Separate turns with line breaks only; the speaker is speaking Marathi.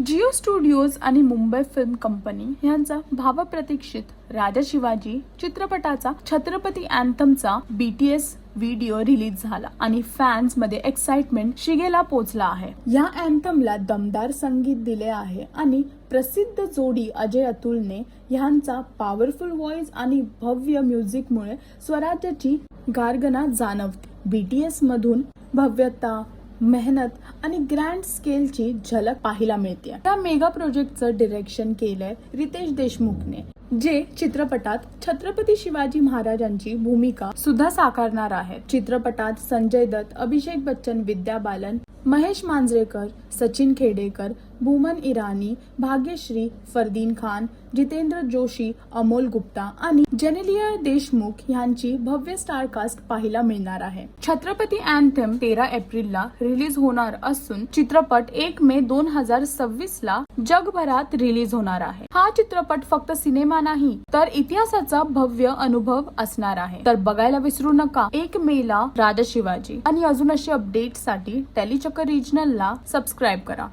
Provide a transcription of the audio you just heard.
जिओ स्टुडिओज आणि मुंबई फिल्म कंपनी यांचा भावप्रतीक्षित राजा शिवाजी चित्रपटाचा छत्रपती अँथमचा BTS व्हिडिओ रिलीज झाला आणि फॅन्स मध्ये एक्साइटमेंट शिगेला पोहोचला आहे. या अँथमला दमदार संगीत दिले आहे आणि प्रसिद्ध जोडी अजय अतुलने यांचा पॉवरफुल व्हॉइस आणि भव्य म्युझिकमुळे स्वराज्याची गार्गना जाणवते. BTS मधून भव्यता, मेहनत आणि ग्रँड स्केलची झलक पाहायला मिळते. या मेगा प्रोजेक्टचं डिरेक्शन केलंय रितेश देशमुखने, जे चित्रपटात छत्रपती शिवाजी महाराजांची भूमिका सुद्धा साकारणार आहेत. चित्रपटात संजय दत्त, अभिषेक बच्चन, विद्या बालन, महेश मांजरेकर, सचिन खेडेकर, भूमन इराणी, भाग्यश्री, फरदीन खान, जितेंद्र जोशी, अमोल गुप्ता आणि जेनेलिया देशमुख यांची भव्य स्टारकास्ट पाहायला मिळणार आहे. छत्रपती अँथम 13 एप्रिलला रिलीज होणार असून चित्रपट 1 मे 2026 ला जगभरात रिलीज होणार आहे. हा चित्रपट फक्त सिनेमा नाही तर इतिहासाचा भव्य अनुभव असणार आहे. तर बघायला विसरू नका 1 मे ला राजा शिवाजी. आणि अजून अशी अपडेट साठी टेलीचक्कर रिजनल ला सबस्क्राईब करा.